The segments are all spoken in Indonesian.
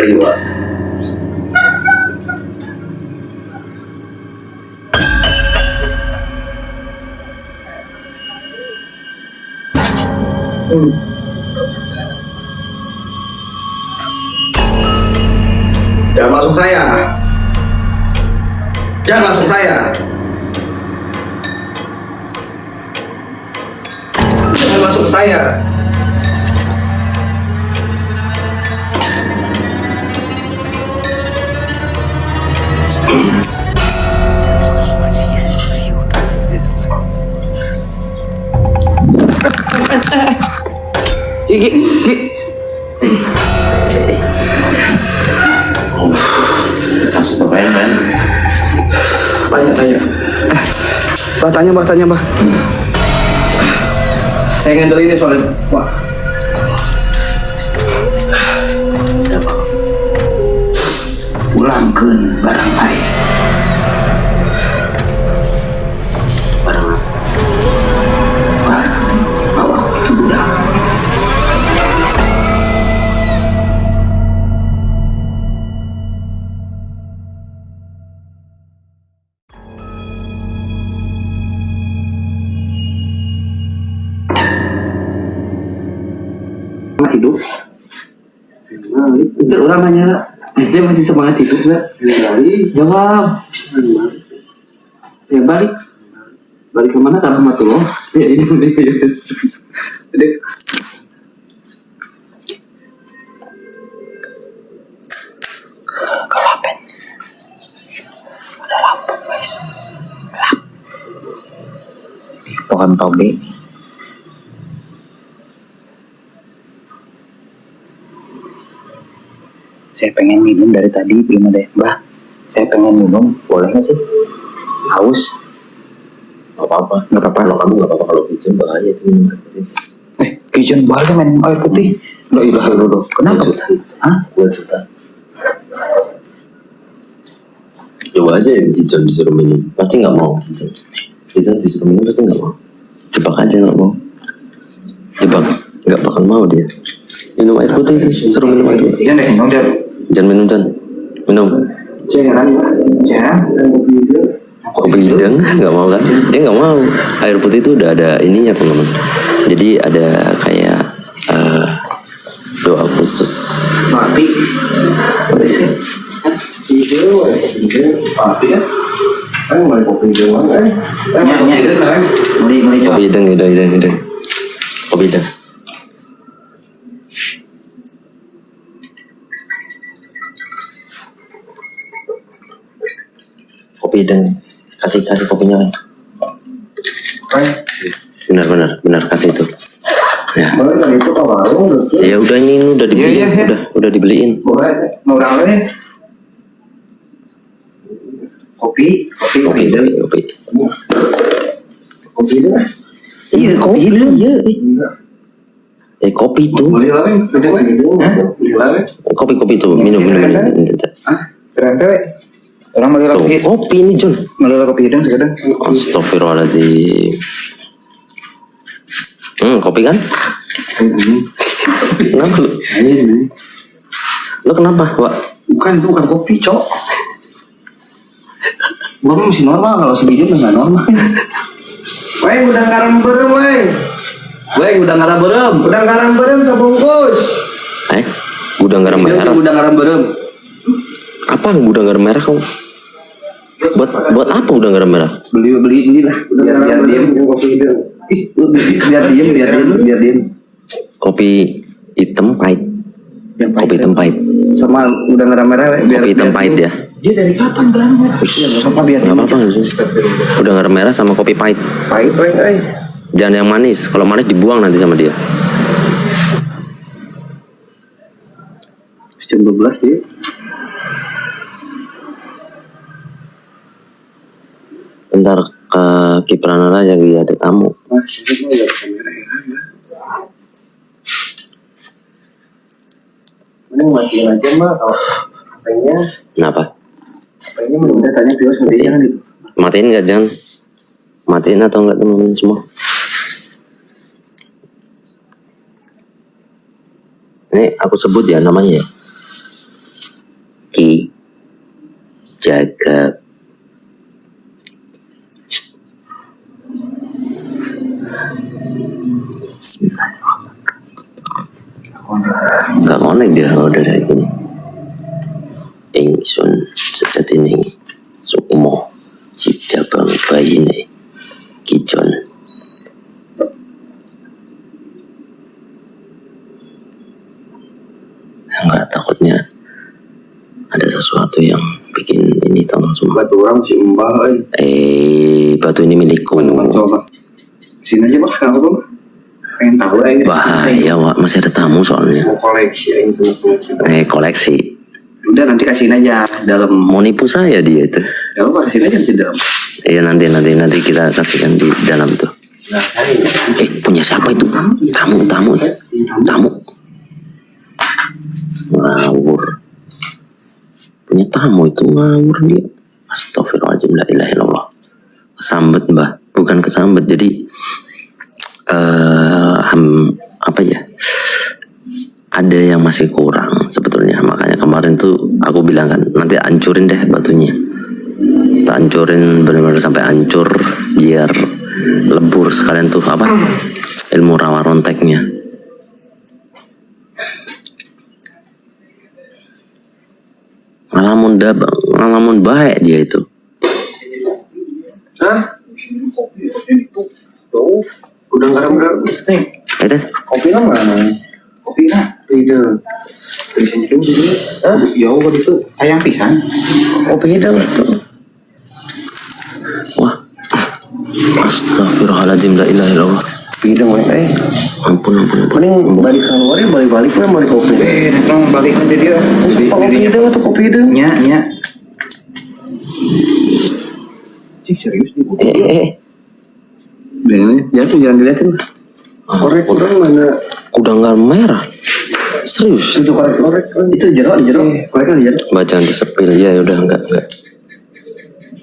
lagi Pak. Jangan masuk saya. Jangan masuk saya. Jangan masuk saya. Gigi. Men. Tanya. Bah. Saya ngendel ini soalnya, Pak. Siapa? Pulangkeun barang aing. Barang apa? Barang bawa itu budak. Hidup itu orang nanya dia masih semangat hidup nggak? Jawab ya balik kemana karena rahmatullah ya ini Kelapen. Ada lampu guys. Gelap. Di pohon toge. Saya pengen minum dari tadi belum ada. Mbah, saya pengen minum, boleh nggak sih? Haus? Nggak apa-apa. Kalau kamu nggak apa-apa, kalau kitchen bahaya itu minum air putih. Kitchen bahaya minum air putih. Lo ilah lo. Kenapa? Hah? 2 juta. Coba aja Kitchen disuruh minum, pasti nggak mau. Kitchen disuruh minum pasti nggak mau. Jebak aja nggak mau. Jebak, nggak bakal mau dia. Minum air putih itu, suruh minum air putih. Jangan minum, Jan. Minum. Kopi hidang nggak mau kan? Dia nggak mau. Air putih itu udah ada ininya teman-teman. Jadi ada kayak doa khusus. mati sih? mati ya kan mulai kopi doang itu kan mulai Kopi hidang. Kopi hidang. Kopi hidang. Kasih kopinya kan. Benar kasih itu. Ya. Ya udah ini udah dibeliin, udah dibeliin. kopi Iya kopi iya. Kopi itu. Kopi itu minum. orang melirah kopi. Kopi ini John. Melirah kopi hidang sekedar. Astagfirullahaladzim. Kopi kan? Kenapa lu? Lu kenapa, Wak? Bukan, itu bukan kopi, Cok. Gua masih normal, kalau sebiji udah nggak normal. Woi, udang garam berem, udang garam berem sebungkus. Gudang garam merah. Udang garam berem. Apa gudang garam merah kamu? Buat apa udang garam merah? Beli lah. Biar diem. Kopi hidang. Biar diem. Kopi hitam pahit. Kopi hitam pahit. Sama udang garam merah. Kopi hitam pahit ya. Dia dari kapan garam merah? Nggak apa-apa. Udang garam merah sama kopi pahit. Pahit. Jangan yang manis. Kalau manis dibuang nanti sama dia. Jam 12 dia. Bentar ke Kiprana aja lagi ada tamu. Ini matiin aja mah kalau HP-nya. Kenapa? HP-nya udah tanya video sendiri kan itu. Matiin nggak Jan? Matiin atau enggak teman-teman semua? Ini aku sebut ya namanya ya. jaga. Nggak connect dia kalau udah kayak gini. Ingsun sejatining sukmo si jabang bayine kijon. Enggak, takutnya ada sesuatu yang bikin ini tolong semua. Batu orang si Mbah. Batu ini milikku. Coba. Sini aja Pak, kenapa tuh? Pengen tahu aja. Bahaya, Wak. Masih ada tamu soalnya. Mau koleksi aja punya. Koleksi. Udah nanti kasihin aja dalam. Mau nipu saya dia itu. Ya apa kasihin aja di dalam. Iya, nanti kita kasihkan di dalam tuh. Punya siapa itu? Tamu. Ngawur. Punya tamu itu ngawur dia. Astagfirullahaladzim, la ilaha illallah. Kesambet, Mbah. Bukan kesambet. Jadi apa ya? Ada yang masih kurang sebetulnya. Makanya kemarin tuh aku bilang kan, nanti hancurin deh batunya. Kita hancurin benar-benar sampai hancur biar lebur sekalian tuh apa? Ilmu rawa ronteknya. Ngalamun baik dia itu. Hah? Tuh, udah garam berapa? Nih, Itu kopi mana? Kopi lah. Iya. Tulisan itu dulu. Hah? Jauh waktu itu. Ayang pisang. Kopi itu. wah. Astagfirullahaladzim, la ilaha illallah. Kopi itu mana? Ampun. Mending balik keluar ya, balik lah balik kopi. Nong balik ke dia. Kopi itu atau kopi itu? Nya. Serius nih. Ya tuh jangan dilihatin. Korek kurang mana? Udang garam merah. Serius. Itu korek. Itu jeruk. Korek kan jeruk. Bacaan disepil ya udah enggak.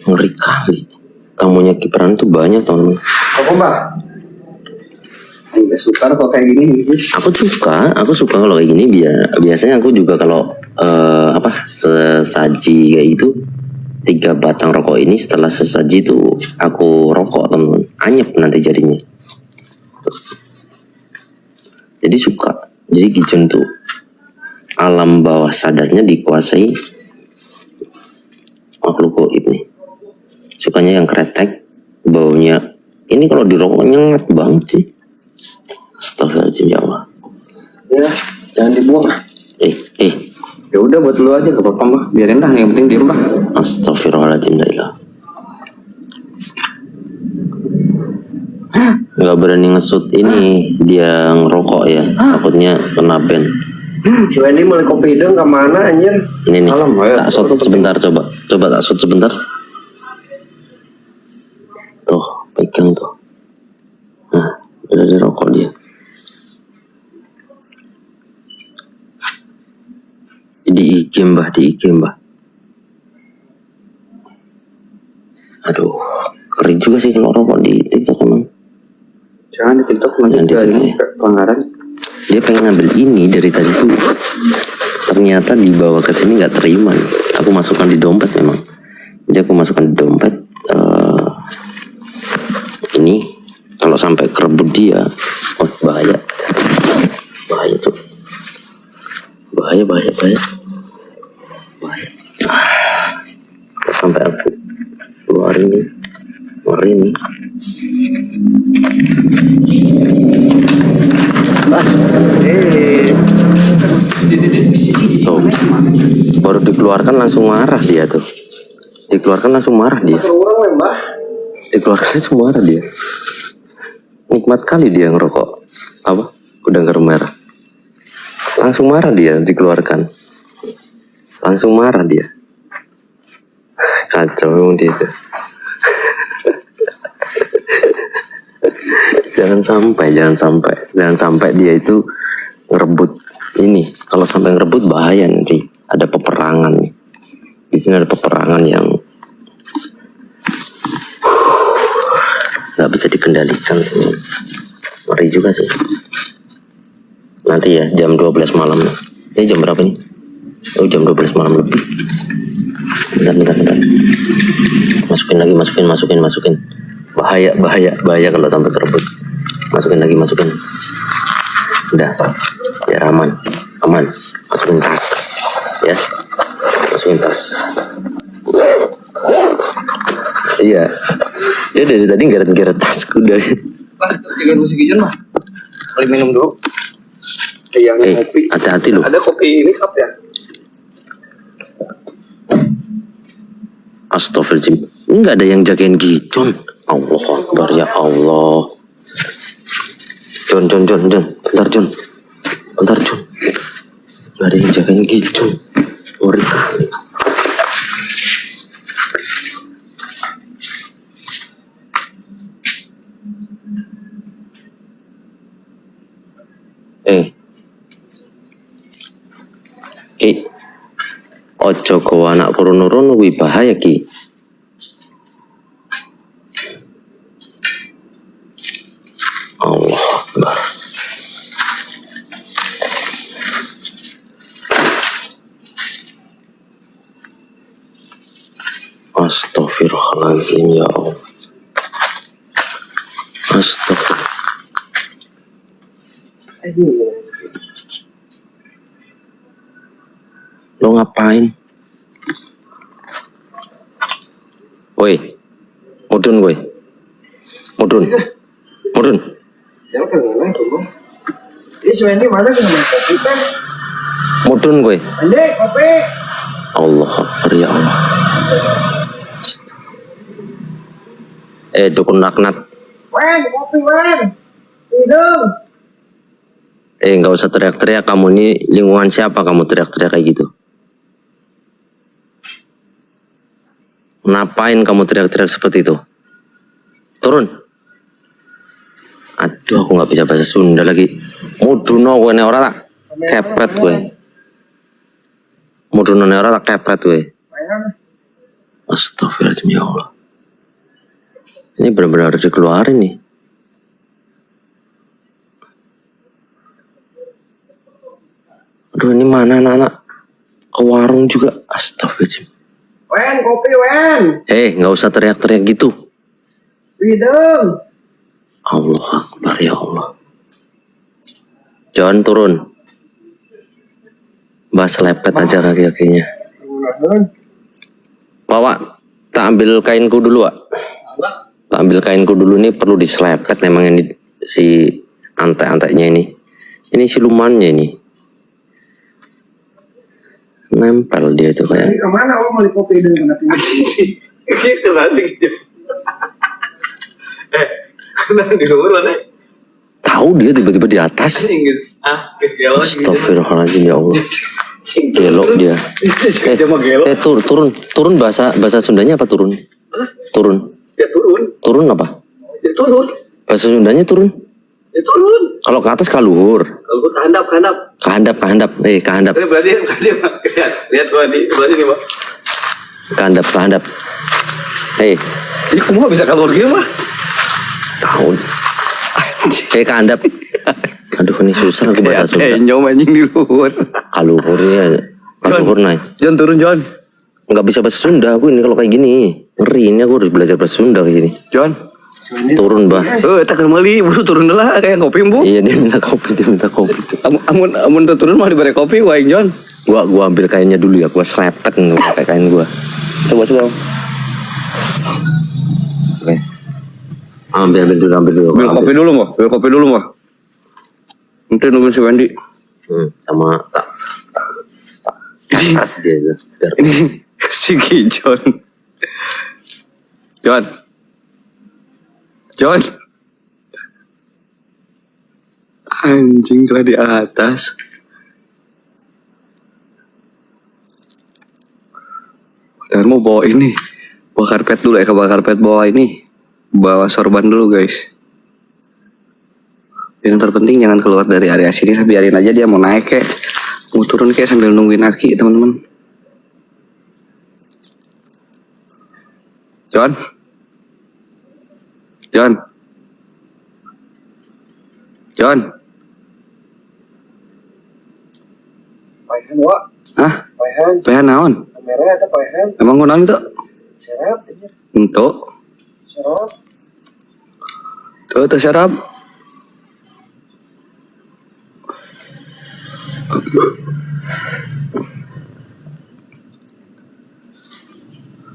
Ngeri kali. Tamunya Kiperan tuh banyak teman-teman. Apa Mbak? Enggak suka kok kayak gini. Aku suka kalau kayak gini. Biasanya aku juga kalau sesaji kayak itu 3 batang rokok ini setelah sesaji itu aku rokok teman-teman. Anyep nanti jadinya. Jadi suka. Jadi Gijon tuh alam bawah sadarnya dikuasai makhluk gaib nih. Sukanya yang kretek, baunya. Ini kalau dirokok nyengat banget sih. Astagfirullahaladzim ya Allah. Ya, jangan dibuang. Ya udah buat lu aja, gak apa-apa Mbah. Biarin dah, yang penting diem Mbah. Astagfirullahaladzim la ilaha. Nggak berani ngesut ini dia ngerokok ya, takutnya kena ban. Si Wendy mulai kopi itu kemana anjir? Ini nih, Alam, ayo. tak shot sebentar coba tak shot sebentar. Tuh, pegang tuh. Nah, udah dirokok dia. Di IG mbah. Aduh, keren juga sih kalau rokok di TikTok emang. Jangan di TikTok nanti Jangan di jadi TikTok. pelanggaran. Dia pengen ngambil ini dari tadi tuh. Ternyata dibawa ke sini nggak terima nih. Aku masukkan di dompet memang. Jadi aku masukkan di dompet. Ini kalau sampai kerebut dia, bahaya. Bahaya tuh. Bahaya. Sampai aku keluarin ini. Tuh, baru dikeluarkan langsung marah dia tuh. Dikeluarkan langsung marah dia. Nikmat kali dia ngerokok. Apa? Udang garam merah. Langsung marah dia dikeluarkan. Langsung marah dia. Kacau emang dia tuh. Jangan sampai dia itu ngerebut ini. Kalau sampai ngerebut bahaya nanti. Ada peperangan nih. Di sini ada peperangan yang nggak bisa dikendalikan. Ngeri juga sih. Nanti ya jam 12 malam. Ini jam berapa nih? Oh, jam 12 malam lebih. Bentar. Masukin lagi, masukin. Bahaya kalau sampai kerebut. Masukin lagi. Udah, biar aman. Masukin tas. Ya, masukin tas. Iya. Dia dari tadi geret tasku dari. Pak, jaga musik Gijon mah. Boleh minum dulu. Yang kopi. Hati-hati lu. Ada kopi ini cup ya? Astagfirullahaladzim. Ini nggak ada yang jagain Gijon. Allah Akbar, ya Allah. Jon. Bentar Jon. Nggak ada yang jagain Gijon. Ngeri. Ki, ojo go anak rono kuwi bahaya Ki. Allah Akbar. Astaghfirullahaladzim, ya Allah. Astagfirullah. Lo ngapain? Woi, mudun. Ya kan ngomong tuh, Bang. Ini si Wendy mana kan ngomong kopi teh? Mudun gue. Wendy, kopi. Allah Akbar, ya Allah. Dukun laknat. Wen, kopi Wen. Hidung. Nggak usah teriak-teriak, kamu ini lingkungan siapa kamu teriak-teriak kayak gitu? Ngapain kamu teriak-teriak seperti itu? Turun. Aduh, aku nggak bisa bahasa Sunda lagi. Muduno gue ne ora tak kepret gue. Muduno ne ora tak kepret gue. Astagfirullahaladzim, ya Allah. Ini benar-benar harus dikeluarin nih. Aduh, ini mana anak-anak ke warung juga. Astagfirullahaladzim. Wen, kopi Wen. Nggak usah teriak-teriak gitu. Hidung. Allah Akbar, ya Allah. Jon, turun. Bahas lepet aja kaki-kakinya. Bawa, tak ambil kainku dulu, Wak. Tak ambil kainku dulu, nih perlu diselepet memang ini si antek-anteknya ini. Ini silumannya ini. Nempel dia itu kayak. Ini kemana om beli kopi hidung kena tinggi? Gitu nanti gitu. Kenapa di luar nih? Tahu dia tiba-tiba di atas. Gelo. Astagfirullahaladzim, ya Allah. Gelok dia. Turun bahasa Sundanya apa turun? Turun. Ya turun. Turun apa? Ya turun. Bahasa Sundanya turun. Ya turun. Kalau ke atas kaluhur. Kalau kehandap. Kehandap. Kehandap. Berarti lihat tuh di sebelah sini, Pak. Kehandap. Ini kamu bisa keluar gitu, Pak? Tahu. Kehandap. Aduh, ini susah aku bahasa Sunda. Nyom anjing di luar. Kaluhur naik. Jon turun, Jon. Nggak bisa bahasa Sunda aku ini kalau kayak gini. Ngeri, ini aku harus belajar bahasa Sunda kayak gini. Jon. Turun, Bah. Tak kembali, buru turun lah kayak kopi, Bu. Iya, dia minta kopi. Amun tuh turun mau diberi kopi, waing Jon. Gua ambil kainnya dulu ya, gua selepet nih pakai kain gua. Coba. Oke. Ambil dulu. Ambil kopi dulu, Mbak. Nanti nungguin si Wendy. Sama tak dia itu. Ini si Gijon. Jon. Anjing kelah di atas. Dan mau bawa ini. Bawa karpet dulu ya, bawa karpet bawa ini. Bawa sorban dulu, guys. Yang terpenting jangan keluar dari area sini, biarin aja dia mau naik kayak mau turun kayak sambil nungguin Aki, teman-teman. Jon. Paihan, Wak. Hah? Paehan, Pehan naon? kamera eta paehan, Emang kunaon itu? serap aja, Ento. serap. Tuh terserap.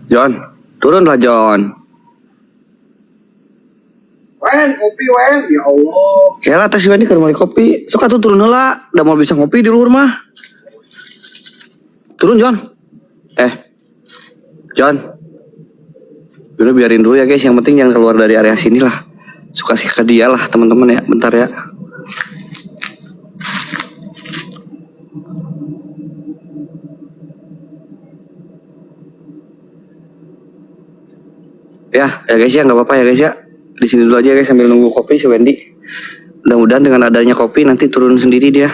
John, turunlah John. Wen, kopi Wen, ya Allah. Kayaknya atas ini ke rumah kopi. Sok atuh turun heula, udah mau bisa ngopi di luar mah. Turun John. John. Udah biarin dulu ya guys, yang penting jangan keluar dari area sini lah. Suka sih ke dia lah teman-teman ya, bentar ya. Ya guys ya, nggak apa-apa ya guys ya. Di sini dulu aja guys sambil nunggu kopi si Wendy. Mudah-mudahan dengan adanya kopi nanti turun sendiri dia.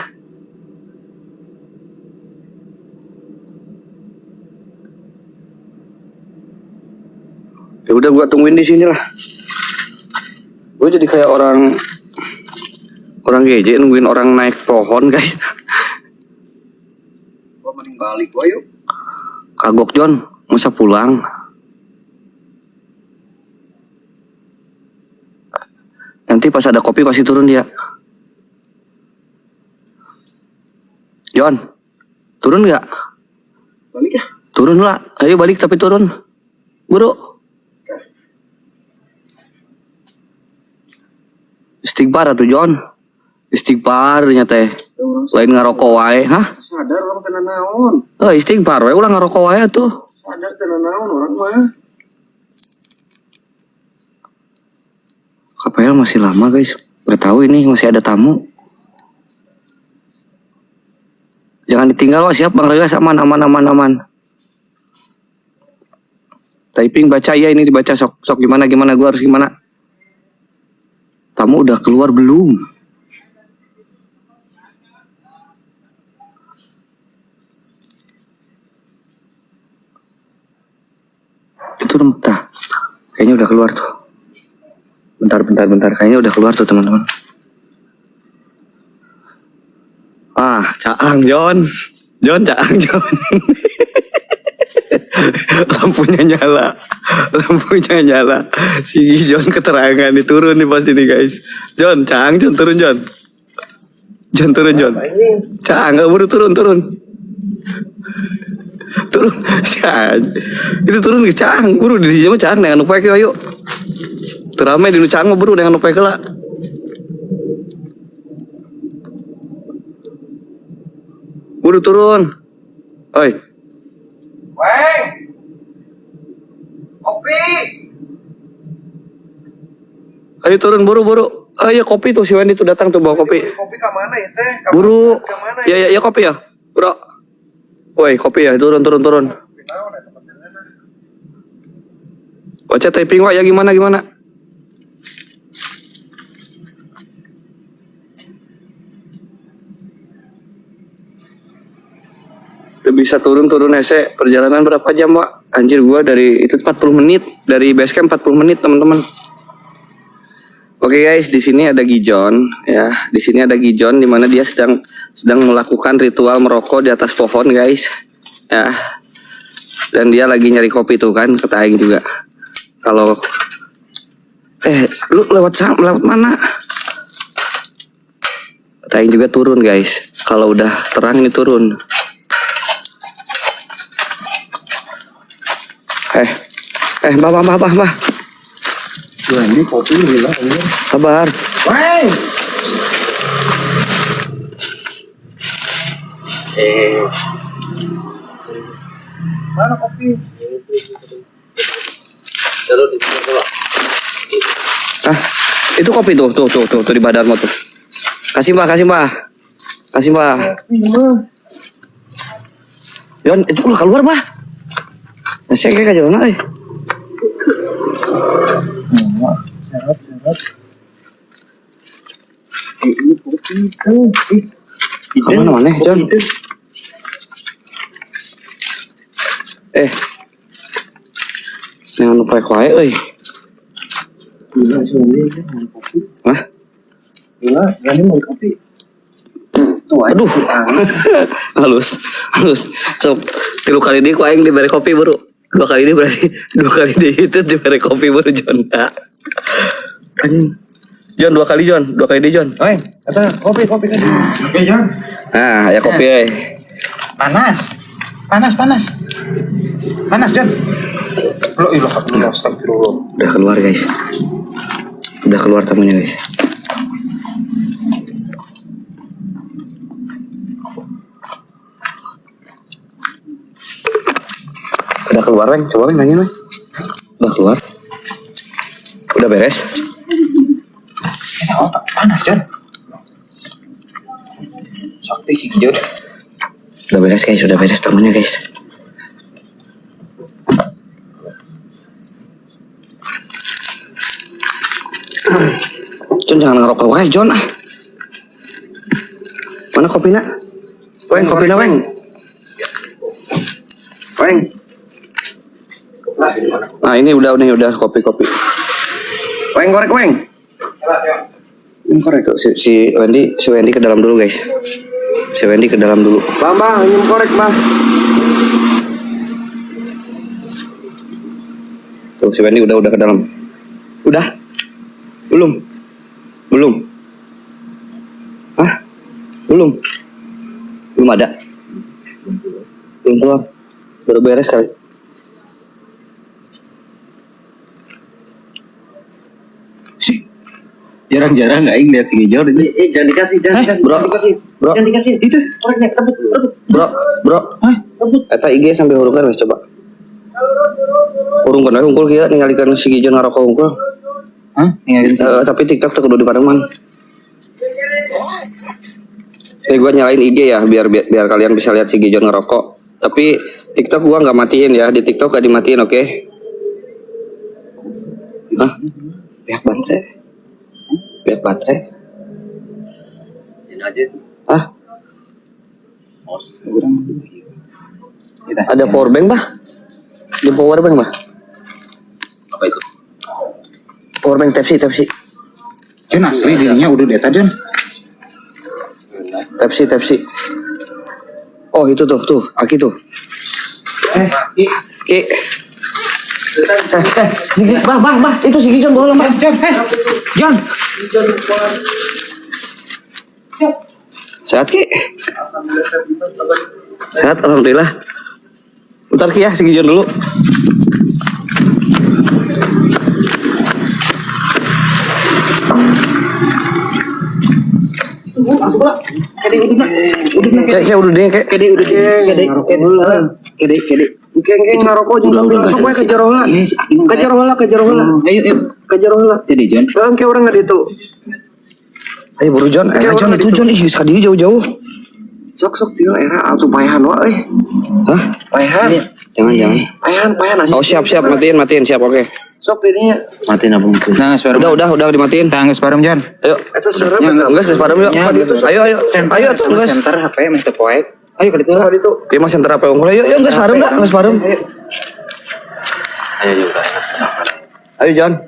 Ya udah gua tungguin di sini lah. Gue jadi kayak orang GJ nungguin orang naik pohon guys. Gua mending balik gua yuk. Kagok John, masa pulang? Nanti pas ada kopi pasti turun dia. John, turun nggak? Balik ya. Turun lah, ayo balik tapi turun. Buru. Istighfar atuh John. Istighfar ternyata teh. Lain ngarokok wae, hah? Sadar orang tenan naon. Istighfar wae ulah ngarokok wae tuh. Sadar tenan naon orang mah. KPL masih lama guys. Gak tahu ini masih ada tamu. Jangan ditinggal wah, siap Bang Regas, aman. Typing baca ya, ini dibaca sok gimana gua harus gimana. Tamu udah keluar belum? Itu entah. Kayaknya udah keluar tuh. Bentar. Kayaknya udah keluar tuh teman-teman. Caang John. Caang John. Lampunya nyala. Si John keterangan nih turun nih pasti nih guys. John turun John. Caang nggak buru turun. Turun. Itu turun ke Caang buru di jam Caang dengan upaya ayo. Teramai di Caang buru dengan upaya kelak. Buru turun. Oi. Weng. Kopi. Ayo turun buru. Ayo kopi tuh si Wendy tuh datang tuh bawa kopi. Kopi ke mana ya teh? Buru. Ke mana? Ya kopi ya. Bro. Woi, kopi ya. Turun. Baca typing Wak ya gimana? Udah bisa turun ese. Perjalanan berapa jam, Pak? Anjir gua dari itu 40 menit, dari base camp 40 menit, teman-teman. Oke guys, di sini ada Gijon ya. Di sini ada Gijon di mana dia sedang melakukan ritual merokok di atas pohon, guys. Ya. Dan dia lagi nyari kopi tuh kan, kata Aing juga. Kalau lu lewat mana? Kata Aing juga turun, guys. Kalau udah terang ini turun. Mbah. Ini kopi gila ini. Sabar. Weng. Mana kopi? Itu kopi tuh di badanmu tuh. Kasih mbak. Kopi mah. Yon, itu udah keluar mbak. Nasi kayak jalan aja. Syarat. Ini kopi tuh. Mana Jon? Jangan lupa kuai, Gila, ini mau kopi. Hah? Gila, ini mau kopi. Tuh, Aduh. halus. Sok 3 kali dia ku aing diberi kopi baru. 2 kali dia berarti 2 kali dia itu diberi kopi baru John. Anjing. John 2 kali John, 2 kali dia John. Oi, kata kopi kan. Oke, John. Nah, ya kopi euy. Panas, John. Lo ilah, astagfirullah. Udah keluar guys. Udah keluar tamunya guys. Udah keluar Weng, coba Weng nanya Weng. Udah keluar. Udah beres. Oh, panas, John. Sakti sih, John. Udah beres tamunya guys. John jangan ngerokok wae John. Mana kopinya? Weng, kopinya Weng. Weng. Nah ini udah kopi. Weng korek Weng. Ini korek tuh si Wendy ke dalam dulu guys. Si Wendy ke dalam dulu. Bang, ini korek bang. Tuh si Wendy udah ke dalam. Udah? Belum. Hah? Belum ada. Belum keluar. Baru beres kali. Jarang-jarang aing lihat si Gijon ini. Jangan dikasih. Bro. Jangan dikasih. Itu Koreknya, rebut. Bro. Eta IG sampai hurufkan wes coba. Urungkeun we hungkul kieu ningalikeun si Gijon ngarokok hungkul. hah? Tapi TikTok tuh kudu dipareman. Gue nyalain IG ya biar kalian bisa lihat si Gijon ngerokok. Tapi TikTok gua nggak matiin ya, di TikTok gak dimatiin, oke? Hah? Pihak baterai. Ini aja. Ah, Kurang. ada power bank bah? Di power bank bah? Apa itu? Power bank Type C. John asli dirinya udah data John. Type C. Oh itu tuh, Aki tuh. Ki. Bah, itu si Gijon bawa lama. John. Sehat Ki? Sehat, alhamdulillah. Bentar Ki ya, si Gijon dulu. Kayak udah deh, kayak Kede ngarokok juga udah masuk wae kejar heula. Kejar heula. Jadi John. Orang kayak orang enggak itu. Ayo buru John, John itu John ih sekali jauh-jauh. Sok tieu era atuh paehan wae. Hah? Paehan. Jangan. Paehan asik. Oh siap, matiin siap oke. Sok didinya. Matiin apa mungkin? Nah, suara Udah dimatiin. Tangis bareng John. Ayo, itu suara enggak separem yuk. Ayo tuh guys. Center HP mesti poek. Ayo ke ditu. Dia mah center apa unggul. Ayo geus parem dah, geus parem. Ayo juga. Ayo John.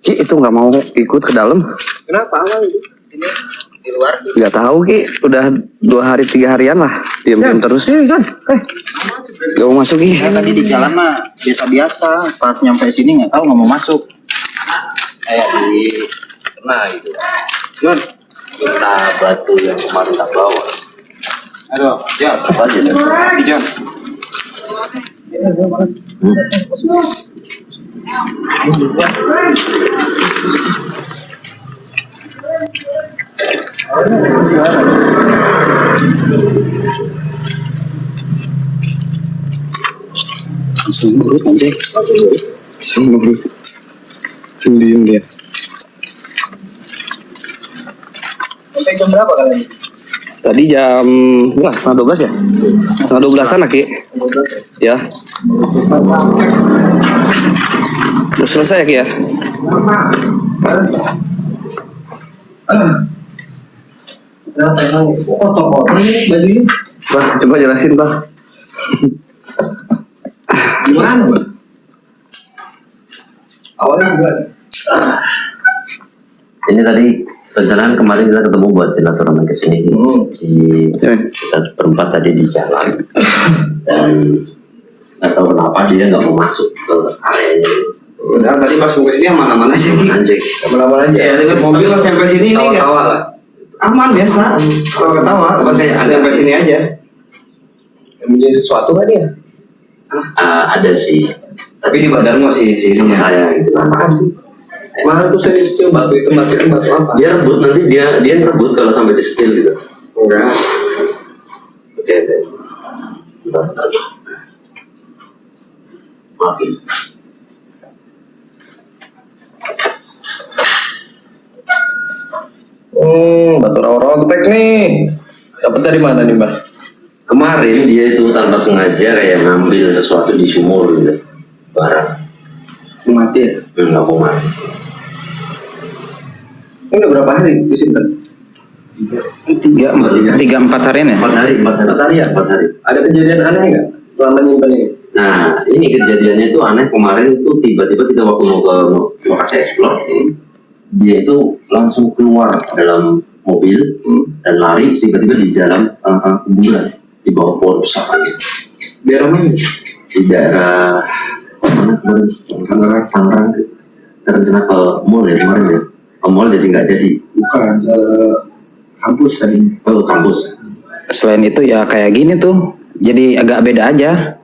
Ki itu nggak mau ikut ke dalam. Kenapa awal itu? Ini di luar. Nggak tahu Ki, udah 2 hari 3 harian lah diam terus. John. Gak mau masuk Ki. Tadi di jalan mah biasa-biasa, pas nyampe sini nggak mau masuk. Kayak di kena gitu. John. Kita batu yang kemarin tak bawa. Aduh, John. Apa aja deh? John. Langsung nurut anjay. Langsung diem dia. Sampai jam berapa kalian? Tadi jam setengah 12 ya? Setengah 12-an lah Ki. Ya. Udah selesai ya Ki ya? Kenapa emang kotor ini bajunya? Bah, coba jelasin, Bah. Gimana, Bang? Awalnya buat Ini tadi perjalanan kemarin kita ketemu buat silaturahmi ke sini kita berempat tadi di jalan dan nggak tahu kenapa dia nggak mau masuk ke areanya. Udah tadi pas mau kesini aman-aman aja nih. Anjing. lama-lama aja. Ya, terus mobil pas sampai sini nih Tawa-tawa lah. aman biasa. Kalau ketawa pas sampai sini aja. Menjadi sesuatu kan ya? Ada sih, Tapi di badanmu sih sama saya gitu kan. Apaan sih? Mana tuh saya di spill batu itu batu apa? Dia rebut nanti dia rebut kalau sampai di skill gitu. Enggak. Oke. Bentar. Maafin. Batu rontek nih. Dapat dari mana nih, Mbak? Kemarin dia itu tanpa sengaja kayak ngambil sesuatu di sumur gitu, barang. mati ya. Nggak mau mati. Ini udah berapa hari disimpan? 3-4 harian ya? 4 hari. Ada kejadian aneh nggak selama nyimpen ini? Nah, ini kejadiannya itu aneh. Kemarin itu tiba-tiba kita waktu mau ke lokasi explore, dia itu langsung keluar dalam mobil dan lari tiba-tiba di dalam tengah-tengah kuburan di bawah pohon besar gitu. Daerah mana? Di daerah mana kemarin? Tangerang. Kita rencana ke mall ya kemarin ya. Ke mall jadi nggak jadi. Bukan, kampus tadi. Oh, kampus. Selain itu ya kayak gini tuh, jadi agak beda aja.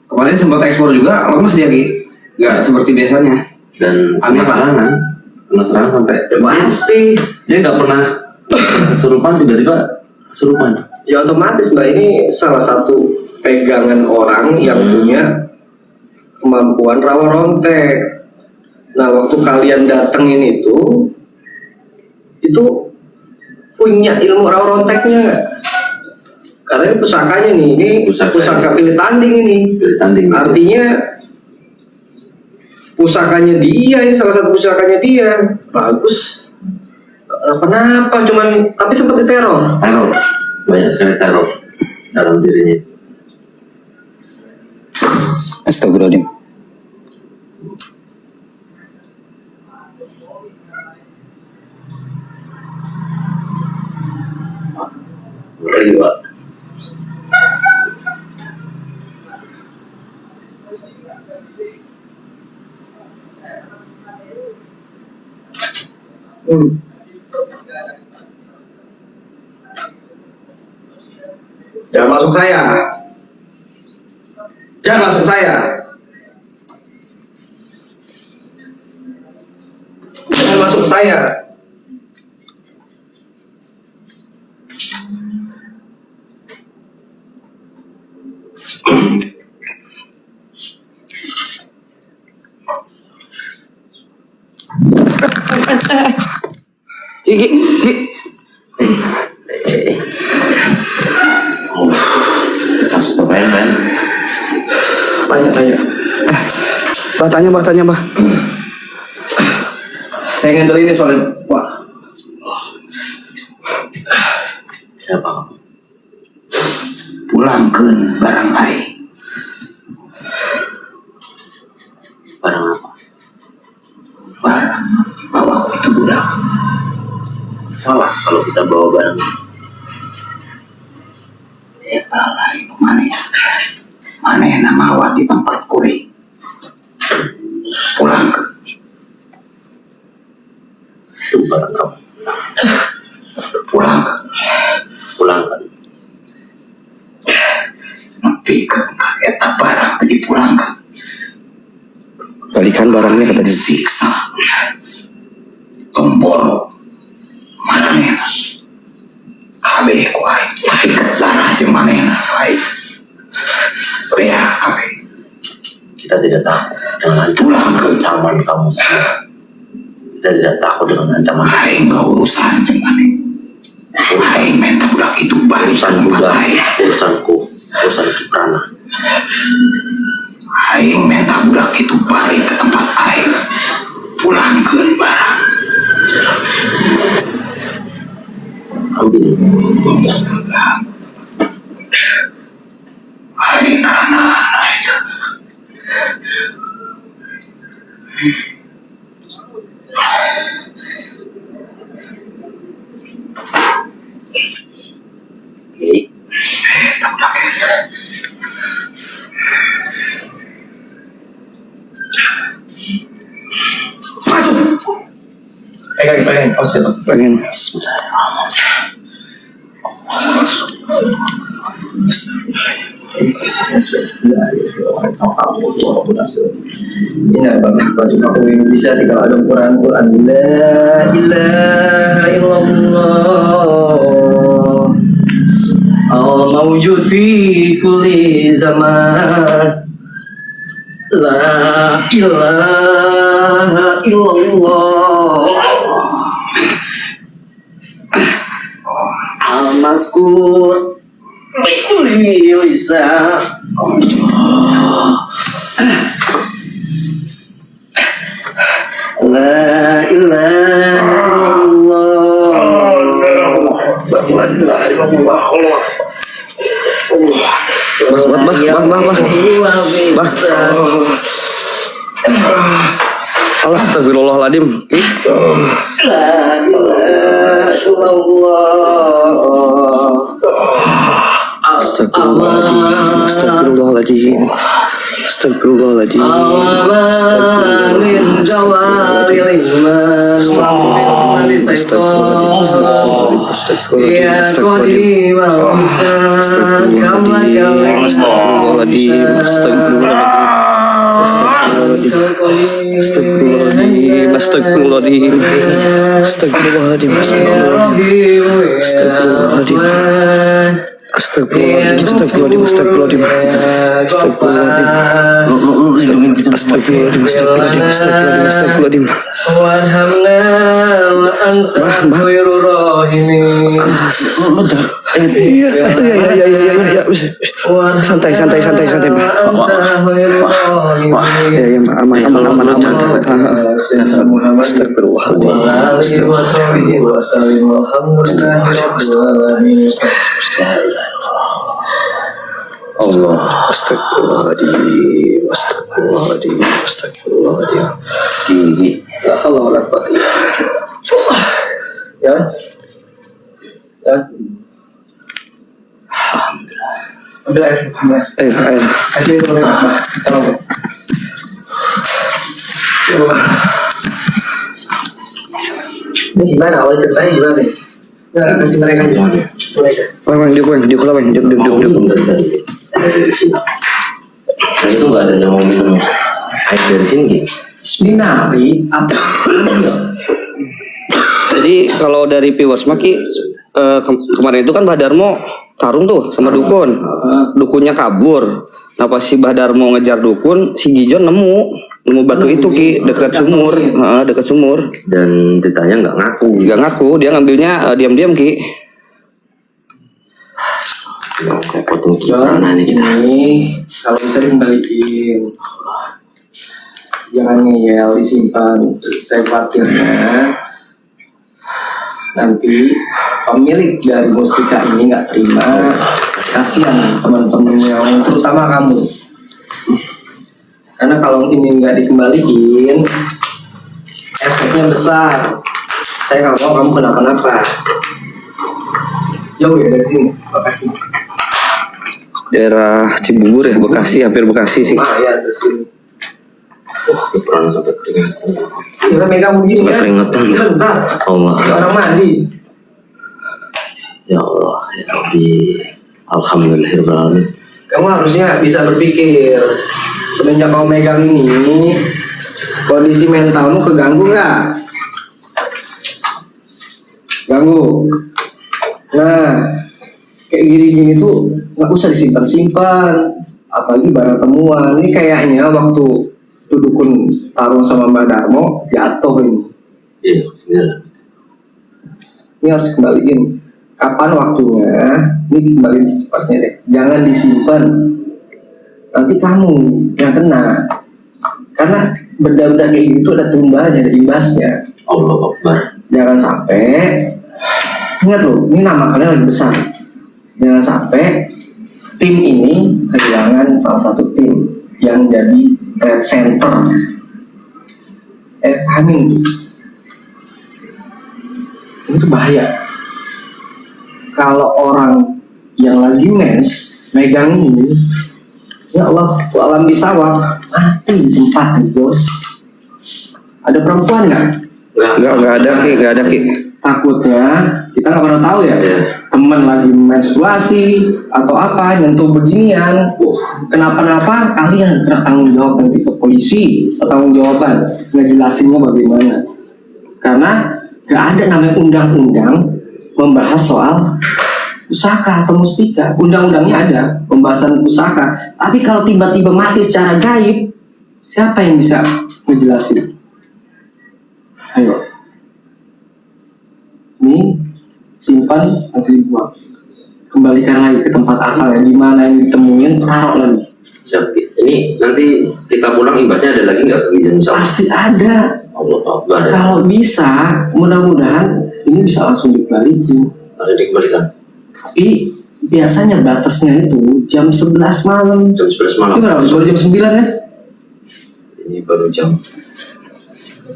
Kemarin sempat ekspor juga, lemes dia Ki. Nggak seperti biasanya. Dan Aneh, penasaran sampai pasti dia nggak pernah kesurupan, tiba-tiba kesurupan. Ya otomatis Mbak, ini salah satu pegangan orang yang punya kemampuan rawa rontek. Nah waktu kalian datengin itu punya ilmu rawa ronteknya nggak? Karena ini pusakanya nih, ini pusaka pilih tanding ini. Pilih tanding. Artinya pusakanya dia, ini salah satu pusakanya dia. Bagus. Kenapa? Cuman tapi sempat diteror. Teror, banyak sekali teror dalam dirinya. Astagfirullahaladzim. Ngeri, Pak. Jangan masuk saya. Jangan masuk saya. Jangan masuk saya. Ki. Astagfirullah, men. Tanya, Bah. Saya ngandelin ini soalnya, Pak. Siapa kamu? Pulangkeun barang aing. Barang apa? Barang bawa itu budak. Salah kalau kita bawa barang. Eta lain mana nama awak di tempat kuring. Pulangkeun. Itu barang kamu. Pulangkan. Nanti ke eta barang tadi pulangkeun. Balikan barangnya katanya. Siksa. Tombol. Manehna. Kabeh ku aing. Tapi darah jeung manehna baik. Rea kabeh. Kita tidak takut dengan ancaman kamu semua. Kita tidak takut dengan ancaman. Aing gak urusan jeung maneh. Aing minta budak itu balik ke Urusan tempat juga, aing. urusan Kiprana. Aing minta budak itu balik ke tempat aing. Pulangkeun barang. Ambil. Oke. Pegang, pause dulu. Pengen. Ini apa? Bagi aku yang bisa tinggal ada Quran. La ilaha illallah. Al-mawjud fi kulli zaman. La ilaha illallah. Al-mazkur bi kulli lisan. La ilaha illallah. Astagfirullahaladzim. La ilaha illallah. Astagfirullahaladzim. Astagfirullahaladzim. Min jawaril iman wa min syaitan. Ya qadim al-insan kama Astagfirullahaladzim. Astagfirullahaladzim. Astagfirullahaladzim. Astagfirullahaladzim. Astagfirullahaladzim. Astagfirullahaladzim. Astagfirullahaladzim. Astagfirullahaladzim. warhamna wa anta khairur rahimin. Iya. Santai, Mbak. Ya, Mbak. Aman. Allah. Astagfirullahaladzim. Tinggi. Ya. Ambil air. Air. Kasih itu boleh. Tolong. Ini gimana awal ceritanya gimana nih? Nggak kasih mereka aja. Dari sini. Dan itu nggak ada yang mau minum air dari sini gitu. Ini nabi apa? Jadi kalau dari viewers Maki kemarin itu kan Mbah Darmo tarung tuh sama dukun. Dukunnya kabur. Nah pas si Mbah Darmo ngejar dukun, si Gijon nemu batu itu Ki dekat sumur, dekat sumur. Dan ditanya nggak ngaku. Gak ngaku, dia ngambilnya diam-diam Ki. Yang repotin gimana nih kita. Ini kalau bisa dikembaliin. Jangan ngeyel, disimpan. Saya parkirnya. Nanti pemilik dari mustika ini nggak terima. Kasihan teman-teman yang terutama kamu. Karena kalau ini nggak dikembaliin, efeknya besar. Saya nggak mau kamu kenapa-napa. Jauh ya dari sini, Bekasi. Daerah Cibubur ya, Bekasi, hampir Bekasi sih. Lumayan dari sini. Pernah sampai keringetan. Kita megang begini Sampai ya. keringetan. Bentar. Allah. Kayak orang mandi. Ya Allah, ya Rabbi. Alhamdulillahirrahmanirrahim. Kamu harusnya bisa berpikir. Semenjak kamu megang ini, kondisi mentalmu keganggu nggak? Ganggu. Nah, kayak gini-gini tuh nggak usah disimpan-simpan. Apalagi barang temuan. Ini kayaknya waktu dukun tarung sama Mbak Darmo jatuh ini. Iya, benar. Ini harus kembaliin. Kapan waktunya? Ini kembaliin secepatnya deh. Jangan disimpan. Nanti kamu yang kena. Karena benda-benda kayak gitu ada tumbalnya, ada imbasnya. Allah Akbar. Jangan sampai, ingat loh, ini nama kalian lagi besar. Jangan sampai tim ini kehilangan salah satu tim yang jadi red center. pahamin. Itu bahaya. Kalau orang yang lagi mens megang ini, ya Allah, alam bisawab mati di tempat nih bos. Ada perempuan nggak? Nggak ada ki. Takutnya kita nggak pernah tahu ya, teman lagi menstruasi atau apa nyentuh beginian, kenapa-napa kalian kena tanggung jawab nanti ke polisi, tanggung jawaban ngejelasinnya bagaimana. Karena nggak ada namanya undang-undang membahas soal pusaka atau mustika. Undang-undangnya ada pembahasan pusaka, tapi kalau tiba-tiba mati secara gaib, siapa yang bisa ngejelasin? Ayo, ini simpan nanti dibuang, kembalikan lagi ke tempat asalnya, di mana yang ditemuin taruh lagi. Siap. Ini nanti kita pulang imbasnya ada lagi nggak ke Gijan? Pasti ada. Allah Akbar. Kalau bisa, mudah-mudahan ini bisa langsung dibalikin. Langsung dikembalikan. Tapi biasanya batasnya itu jam 11 malam. Jam 11 malam. Ini berapa? Baru jam 9 ya? Ini baru jam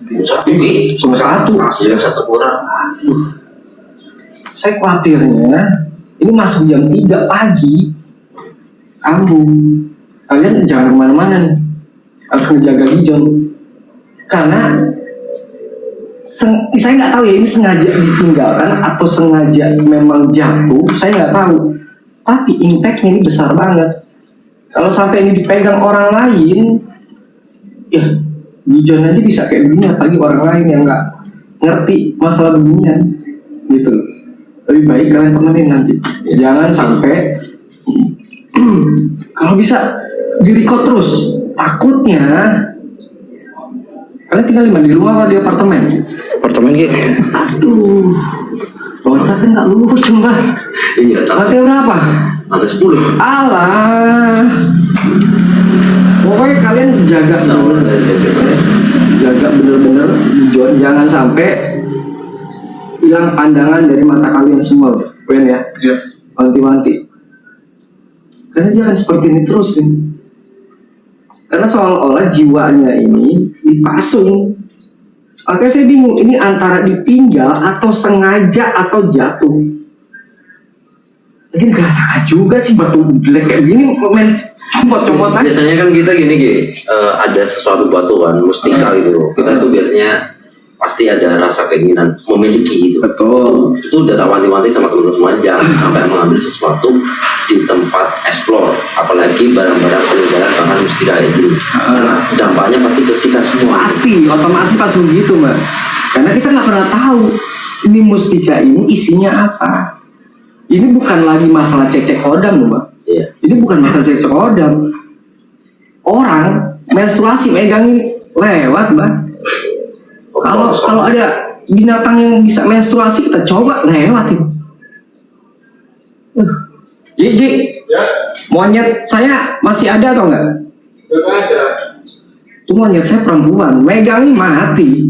1 jam 1 kurang. Saya khawatirnya ini masuk jam 3 pagi. Kalian jangan kemana-mana nih, harus menjaga Gijon. Karena saya nggak tahu ya ini sengaja ditinggalkan atau sengaja memang jatuh, saya nggak tahu. Tapi impactnya ini besar banget. Kalau sampai ini dipegang orang lain, ya Gijon aja bisa kayak begini, apalagi orang lain yang nggak ngerti masalah beginian, gitu. Lebih baik kalian temenin nanti, jangan sampai kalau bisa di-record terus. Takutnya kalian tinggal di rumah apa di apartemen? Apartemen ki. Aduh, Bonta kan nggak lucu mbak. Iya, Lantai berapa? lantai 10. Alah, pokoknya kalian jaga bener-bener Gijon, jangan sampai hilang pandangan dari mata kalian semua, Ben ya. Wanti-wanti. Karena dia akan seperti ini terus nih. Karena seolah-olah jiwanya ini dipasung. Makanya saya bingung, ini antara ditinggal atau sengaja atau jatuh. Mungkin gak juga sih batu jelek kayak gini, komen comot-comot aja. Biasanya kan kita gini ada sesuatu batuan mustika gitu loh. Kita tuh biasanya pasti ada rasa keinginan memiliki gitu. Betul. Itu udah tak wanti-wanti sama teman-teman semua, jangan sampai mengambil sesuatu di tempat explore, apalagi barang-barang peninggalan bahan mustika itu. Karena dampaknya pasti ke kita semua. Pasti, otomatis pas begitu mbak. Karena kita nggak pernah tahu ini mustika ini isinya apa. Ini bukan lagi masalah cek-cek kodam mbak. Iya. Ini bukan masalah cek-cek kodam. Orang menstruasi megang ini lewat mbak. Kalau ada binatang yang bisa menstruasi, kita coba lewatin. Ji, monyet saya masih ada atau enggak? Enggak ada. Itu monyet saya perempuan, megangin mati.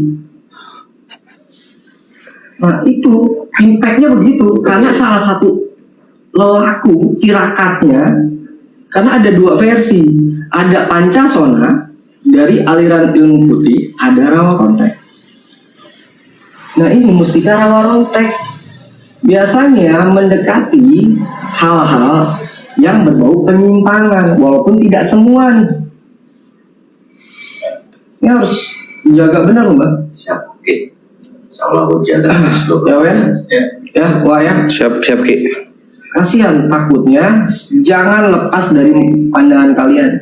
Nah itu impactnya begitu, karena salah satu lelaku tirakatnya, karena ada dua versi, ada Pancasona dari aliran ilmu putih, ada Rawa Rontek. Nah ini mustika Rawa Rontek biasanya mendekati hal-hal yang berbau penyimpangan, walaupun tidak semua nih. Ini harus jaga benar mbak. Siap, oke. Insyaallah aku jaga. Ya Wen? Ya, wah ya. Siap ki. Kasihan, takutnya jangan lepas dari pandangan kalian.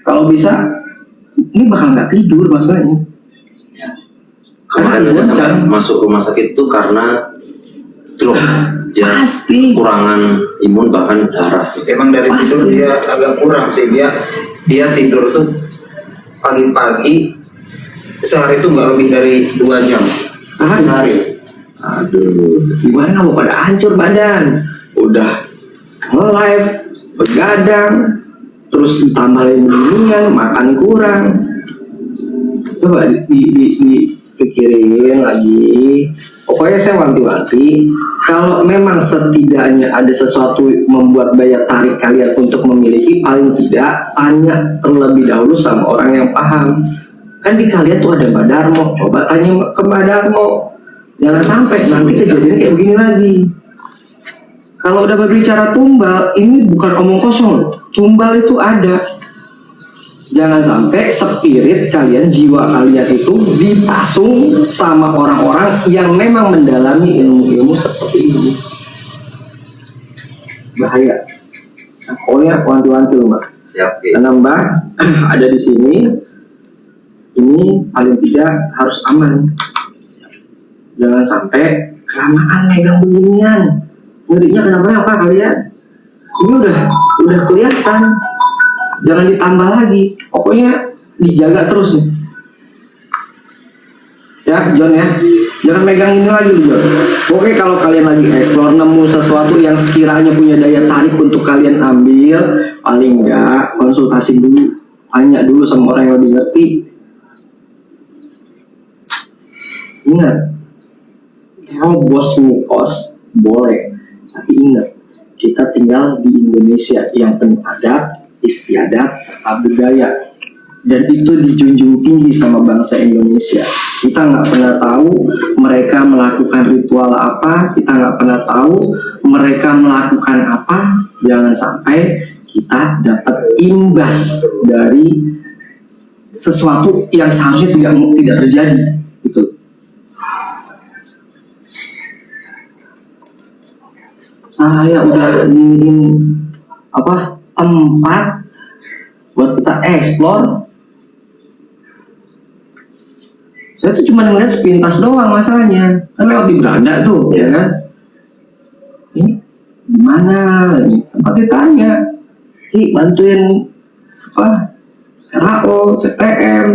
Kalau bisa, ini bakal nggak tidur masalahnya. Kemarin aja sampai masuk rumah sakit itu karena drop, ya, Pasti. kurangan imun bahkan darah. Emang dari Pasti. tidur dia agak kurang sih, dia tidur tuh pagi-pagi sehari tuh nggak lebih dari 2 jam sehari. Aduh, gimana kamu pada hancur badan? Udah nge-live, begadang, terus tambahin minuman, makan kurang. Coba dipikirin lagi. Pokoknya saya wanti-wanti, kalau memang setidaknya ada sesuatu membuat daya tarik kalian untuk memiliki, paling tidak tanya terlebih dahulu sama orang yang paham. Kan di kalian tuh ada Mbak Darmo, coba tanya ke Mbak Darmo. Jangan sampai nanti kejadian kayak begini lagi. Kalau udah berbicara tumbal, ini bukan omong kosong. Tumbal itu ada. Jangan sampai spirit kalian, jiwa kalian itu dipasung sama orang-orang yang memang mendalami ilmu-ilmu seperti ini. Bahaya. Nah, pokoknya wanti-wanti Mbak. Siap. Karena Mbak ada di sini, ini paling tidak harus aman. Jangan sampai kelamaan megang beginian. Ngerinya kenapa kalian? Ini udah kelihatan. Jangan ditambah lagi. Pokoknya dijaga terus nih. Ya, John ya. Jangan megang ini lagi John. Oke, kalau kalian lagi explore nemu sesuatu yang sekiranya punya daya tarik untuk kalian ambil, paling enggak konsultasi dulu, tanya dulu sama orang yang lebih ngerti. Ingat, robos mikos boleh, tapi ingat, kita tinggal di Indonesia yang penuh adat, istiadat, serta budaya, dan itu dijunjung tinggi sama bangsa Indonesia. Kita nggak pernah tahu mereka melakukan ritual apa, kita nggak pernah tahu mereka melakukan apa. Jangan sampai kita dapat imbas dari sesuatu yang seharusnya tidak terjadi, gitu. Saya udah ingin tempat buat kita explore. Saya tuh cuma ngeliat sepintas doang masalahnya. Kan lewat di beranda tuh, ya kan? Ini gimana? Sempat ditanya, bantuin RAO, CTM.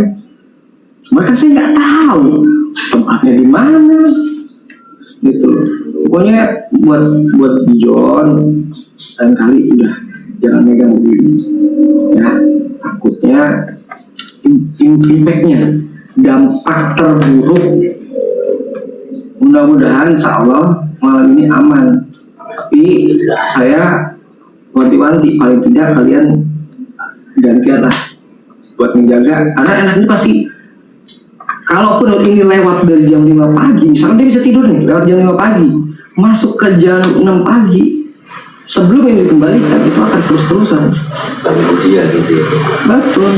Cuma kan saya nggak tahu tempatnya di mana, gitu. Pokoknya buat John dan kali udah jangan megang begini, ya. Takutnya impactnya, dampak terburuk. Mudah-mudahan insya Allah malam ini aman. Tapi saya wanti-wanti paling tidak kalian gantian lah buat menjaga, karena anak ini pasti kalaupun ini lewat dari jam 5 pagi, misalkan dia bisa tidur nih lewat jam 5 pagi, masuk ke jam 6 pagi, sebelum ini dikembalikan itu akan terus-terusan. Tadi ujian gitu ya. Betul.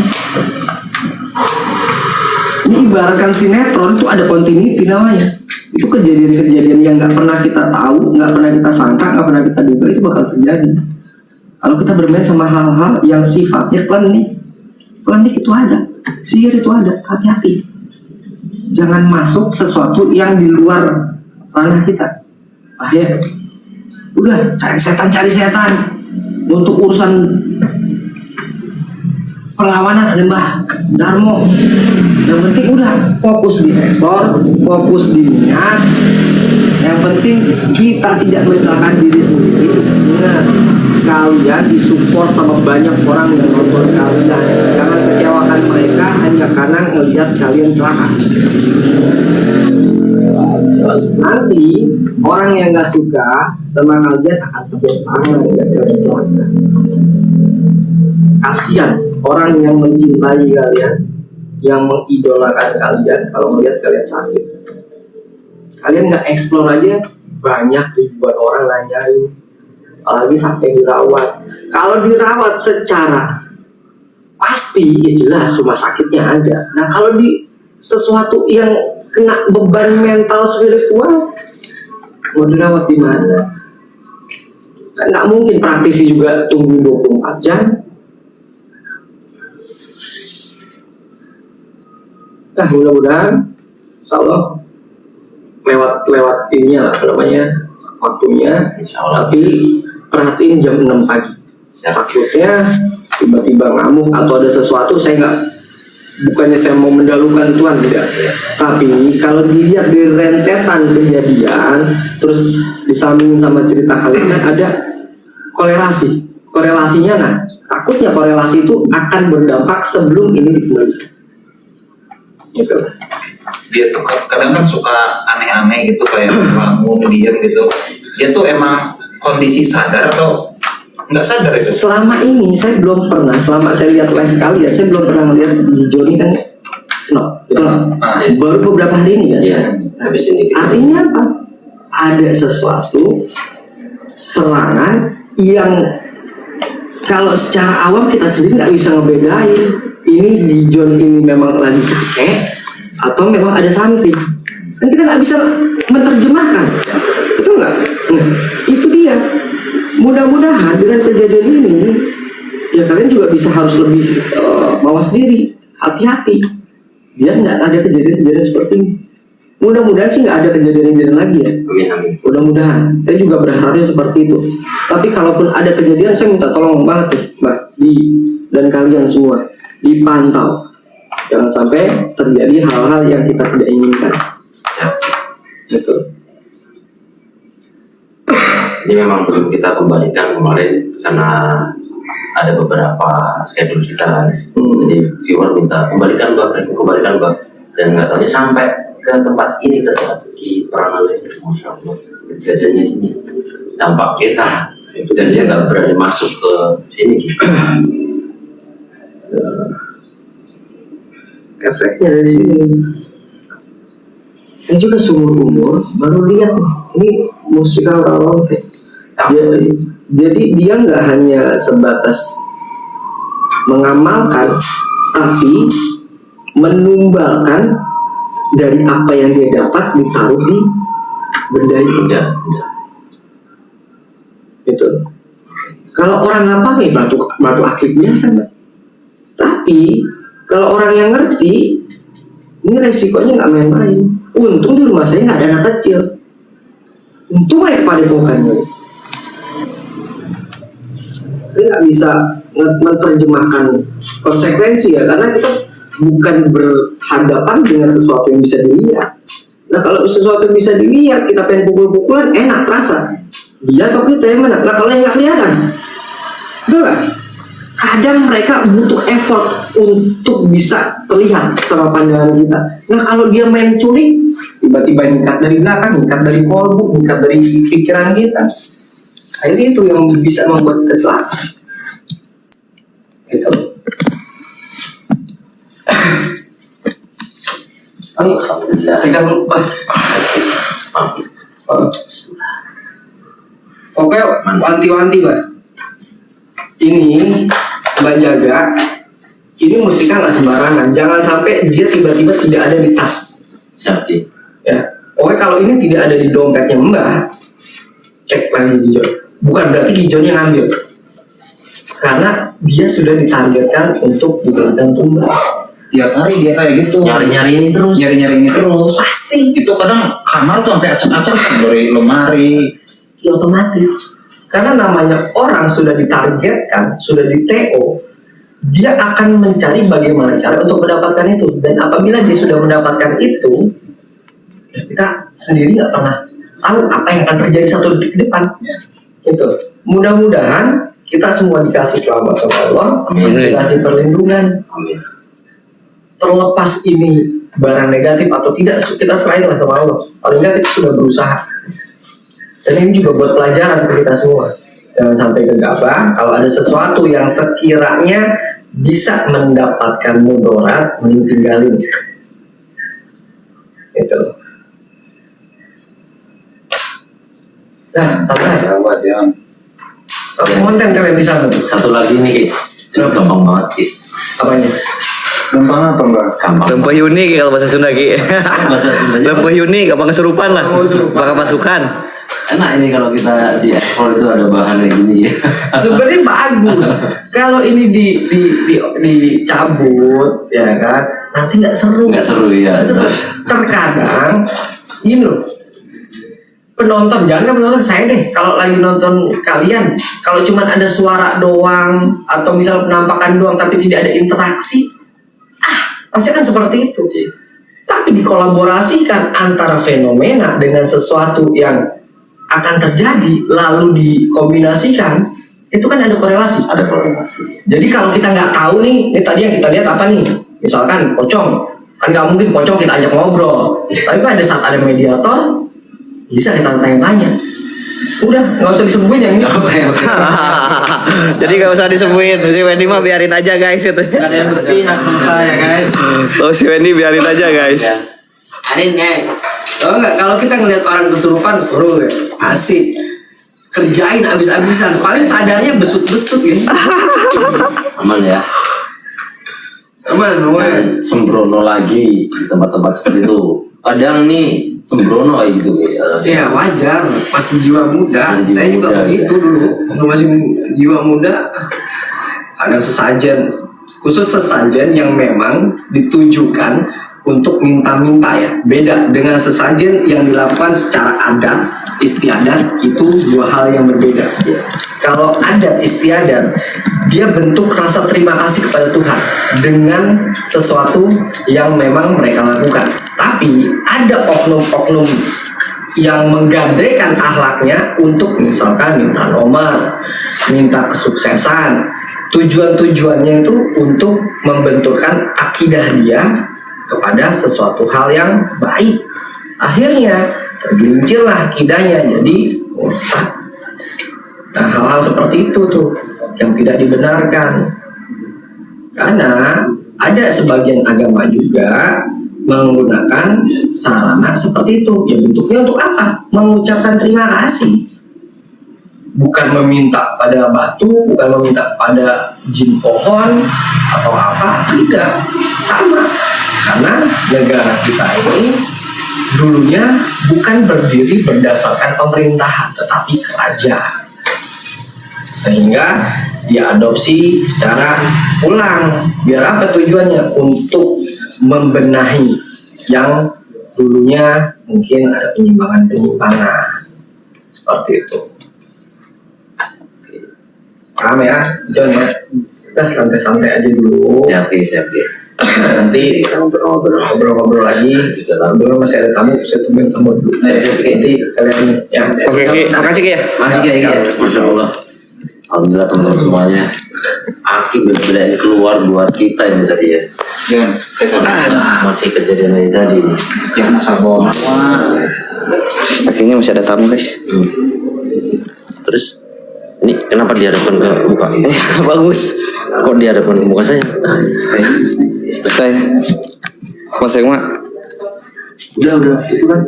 Ini ibaratkan sinetron itu ada continuity namanya. Itu kejadian-kejadian yang nggak pernah kita tahu, nggak pernah kita sangka, nggak pernah kita duga itu bakal terjadi. Kalau kita bermain sama hal-hal yang sifatnya klinik itu ada, sihir itu ada, hati-hati. Jangan masuk sesuatu yang di luar ranah kita. Ya, udah cari setan. Untuk urusan perlawanan ada Mbah Darmo. Yang penting udah fokus di ekspor, fokus di minyak. Yang penting kita tidak mencelakan diri sendiri. Ingat, kalian disupport sama banyak orang yang nonton kalian. Jangan kecewakan mereka hanya karena melihat kalian celaka. Nanti orang yang nggak suka sama kalian akan tepuk tangan celaka. Kasian orang yang mencintai kalian, yang mengidolakan kalian, kalau melihat kalian sakit. Kalian nggak explore aja, banyak ribuan orang nanyain, apalagi sampai dirawat. Kalau dirawat secara pasti, ya jelas rumah sakitnya ada. Nah kalau di sesuatu yang kena beban mental spiritual, mau dirawat di mana? Kan nggak mungkin praktisi juga tunggu 24 jam. Nah mudah-mudahan insya Allah lewat ini lah namanya waktunya, tapi perhatiin jam 6 pagi. Takutnya tiba-tiba ngamuk atau ada sesuatu. Saya nggak, bukannya saya mau mendahulukan Tuhan, tidak, tapi kalau dilihat di rentetan kejadian terus disambungin sama cerita kalian ada korelasinya. Nah takutnya korelasi itu akan berdampak sebelum ini dimulai. Gitu. Dia tuh kadang kan suka aneh-aneh gitu, kayak bangun diam gitu. Dia tuh emang kondisi sadar atau nggak sadar itu? Selama ini saya belum pernah, selama saya lihat live kalian, saya belum pernah melihat di Joni kan No, itu no. Ah, Baru beberapa hari ini kan. Iya, habis ini kita Artinya apa? Ada sesuatu serangan yang kalau secara awam kita sendiri nggak bisa ngebedain ini di John ini memang lagi capek atau memang ada something. Kan kita nggak bisa menerjemahkan, betul nggak? Nah, itu dia. Mudah-mudahan dengan kejadian ini, ya kalian juga bisa harus lebih mawas diri, hati-hati, biar nggak ada kejadian-kejadian seperti ini. Mudah-mudahan sih nggak ada kejadian-kejadian lagi ya. amin amin. Mudah-mudahan. Saya juga berharapnya seperti itu. Tapi kalaupun ada kejadian, saya minta tolong banget tuh, Mbak Di dan kalian semua dipantau. Jangan sampai terjadi hal-hal yang kita tidak inginkan. Ya. Betul. Ini memang belum kita kembalikan kemarin karena ada beberapa schedule kita kan. Jadi viewer minta kembalikan Mbak, kembalikan Mbak, dan nggak tahunya sampai ke tempat ini, ke tempat di Perangan itu, masya Allah kejadiannya ini dampak kita dan dia nggak berani masuk ke sini gitu. Efeknya dari sini. Saya juga seumur umur baru lihat ini musikal Raronte. Jadi dia nggak hanya sebatas mengamalkan, tapi menumbalkan dari apa yang dia dapat ditaruh di benda itu. Udah. Gitu. Kalau orang apa nih batu akik biasa, Mbak. Tapi kalau orang yang ngerti, ini resikonya nggak main-main. Untung di rumah saya nggak ada anak kecil. Untung kayak padepokannya. Saya nggak bisa menerjemahkan konsekuensi ya, karena kita bukan berhadapan dengan sesuatu yang bisa dilihat. Nah kalau sesuatu yang bisa dilihat, kita pengen pukul-pukulan, enak rasa. Dia atau kita yang mana? Nah kalau yang nggak kelihatan, betul nggak? Kadang mereka butuh effort untuk bisa terlihat sama pandangan kita. Nah kalau dia main culik, tiba-tiba nyikat dari belakang, nyikat dari kolbu, nyikat dari pikiran kita. Akhirnya itu yang bisa membuat kita celaka. Gitu. Alhamdulillah. Pegang lupa. Oke, wanti-wanti, Pak. Ini Mbak jaga, ini musiknya nggak sembarangan. Jangan sampai dia tiba-tiba tidak ada di tas. Siap Ki. Ya. Oke, kalau ini tidak ada di dompetnya Mbak, cek lagi Gijon. Bukan berarti Gijonnya ngambil, karena dia sudah ditargetkan untuk diberikan tumbal. tiap hari dia kayak gitu. Nyari-nyari ini terus. Nyari-nyari ini terus. Pasti Itu kadang kamar tuh sampai acak-acak kan dari lemari. ya, otomatis. Karena namanya orang sudah ditargetkan, sudah di TO, dia akan mencari bagaimana cara untuk mendapatkan itu. Dan apabila dia sudah mendapatkan itu, kita sendiri nggak pernah tahu apa yang akan terjadi satu detik ke depan. Gitu. Mudah-mudahan kita semua dikasih selamat sama Allah, Amin. dikasih perlindungan. Amin. Terlepas ini barang negatif atau tidak, kita serahin sama Allah. Paling nggak kita sudah berusaha. Dan ini juga buat pelajaran ke kita semua. Jangan sampai gegabah. Kalau ada sesuatu yang sekiranya bisa mendapatkan mudarat, mending tinggalin. Gitu. Nah, sampai. Gawat ya. Apa konten kalian bisa bentuk? Satu lagi nih Ki. Ini gampang banget Ki. Apanya? Gampang apa Mbak? Gampang. Lempah unik kalau bahasa Sunda Ki. Bahasa Sundanya Lempah unik, apa kesurupan lah. Bakal pasukan. enak ini kalau kita di ekspor itu ada bahan kayak gini ya. Sebenarnya bagus. Kalau ini dicabut, ya kan, nanti nggak seru. Nggak seru ya. Nggak seru. Terkadang, ini loh, penonton, jangan penonton saya deh. Kalau lagi nonton kalian, kalau cuma ada suara doang atau misal penampakan doang tapi tidak ada interaksi, pasti kan seperti itu. Tapi dikolaborasikan antara fenomena dengan sesuatu yang akan terjadi lalu dikombinasikan, itu kan ada korelasi. Ada korelasi. Jadi kalau kita nggak tahu nih, ini tadi yang kita lihat apa nih? Misalkan pocong, kan nggak mungkin pocong kita ajak ngobrol. Tapi pada saat ada mediator, bisa kita tanya-tanya. Udah, nggak usah disembuhin yang ini. Jadi gak usah disembuhin. Si Wendy mah biarin aja guys itu. Ada yang berpihak sama saya guys. Oh si Wendy biarin aja guys. Arinnya. Oh enggak, kalau kita ngeliat orang kesurupan seru ya, asik. Kerjain abis-abisan, paling sadarnya besut-besut ya. Aman ya. Aman, aman. Jangan sembrono lagi di tempat-tempat seperti itu. Kadang nih sembrono kayak gitu ya. Ya wajar, masih jiwa muda. Masih jiwa Saya juga muda, begitu ya. dulu. Waktu masih jiwa muda, ada sesajen, khusus sesajen yang memang ditujukan untuk minta-minta ya. Beda dengan sesajen yang dilakukan secara adat, istiadat, itu dua hal yang berbeda. Kalau adat istiadat, dia bentuk rasa terima kasih kepada Tuhan dengan sesuatu yang memang mereka lakukan. Tapi ada oknum-oknum yang menggadaikan akhlaknya untuk misalkan minta nomor, minta kesuksesan. Tujuan-tujuannya itu untuk membenturkan akidah dia kepada sesuatu hal yang baik. Akhirnya tergelincirlah akidahnya jadi murtad. Nah, hal-hal seperti itu tuh yang tidak dibenarkan. Karena ada sebagian agama juga menggunakan sarana seperti itu. Ya bentuknya untuk apa? Mengucapkan terima kasih. Bukan meminta pada batu, bukan meminta pada jin pohon atau apa, tidak. Sama. Karena negara kita ini dulunya bukan berdiri berdasarkan pemerintahan, tetapi kerajaan. Sehingga diadopsi secara ulang. Biar apa tujuannya? Untuk membenahi yang dulunya mungkin ada penyimpangan-penyimpangan. Seperti itu. Paham ya, John ya? Udah santai-santai aja dulu. Siap. Nanti ngobrol-ngobrol lagi. Dulu masih ada tamu, saya tungguin tamu dulu. Nanti kalian ya. Oke Ki, makasih Ki ya. Masih kayak Masya Allah. Alhamdulillah teman-teman semuanya. Aki berbeda ini keluar buat kita ini tadi ya. Jangan, saya sadar. Masih kejadian ini tadi. Jangan asal bawa nama. Akhirnya masih ada tamu guys. Terus ini kenapa dihadapkan ke muka? Bagus. Kok dihadapkan ke muka saya? Stay. Mas Egma. Udah itu kan.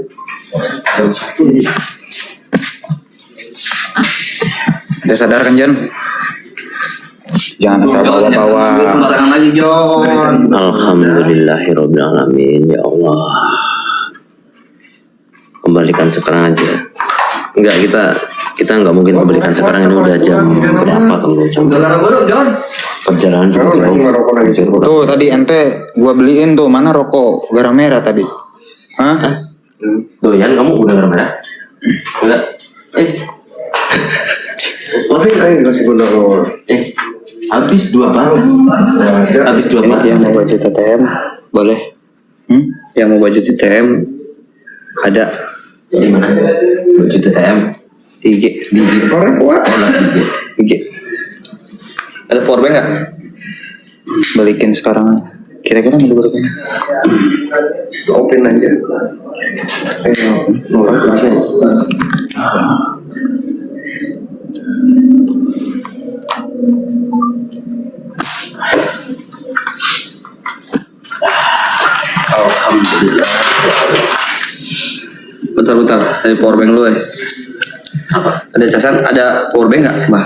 Udah sadar kan Jon? Jangan asal bawa-bawa. Sembarangan lagi John. Alhamdulillahirabbil alamin. Ya Allah. Kembalikan sekarang aja. Enggak, kita nggak mungkin kembalikan sekarang, ini udah jam berapa teman-teman? Udah larang buruk John. Perjalanan cukup jauh. Tuh tadi ente gua beliin tuh, mana rokok garam merah tadi? Hah? Doyan kamu udah garam merah? Enggak. Habis 2 batang. Habis 2 batang. Yang mau baju TTM boleh. Yang mau baju TTM ada Di mana? Baju TTM. di IG. Di Korek kuat. Oh, lah, di IG. Ada powerbank nggak? Balikin sekarang. Kira-kira mau dibalikin? Open aja. Alhamdulillah. Bentar. Ada powerbank lu ya? Apa? Ada casan? Ada powerbank nggak? Bah.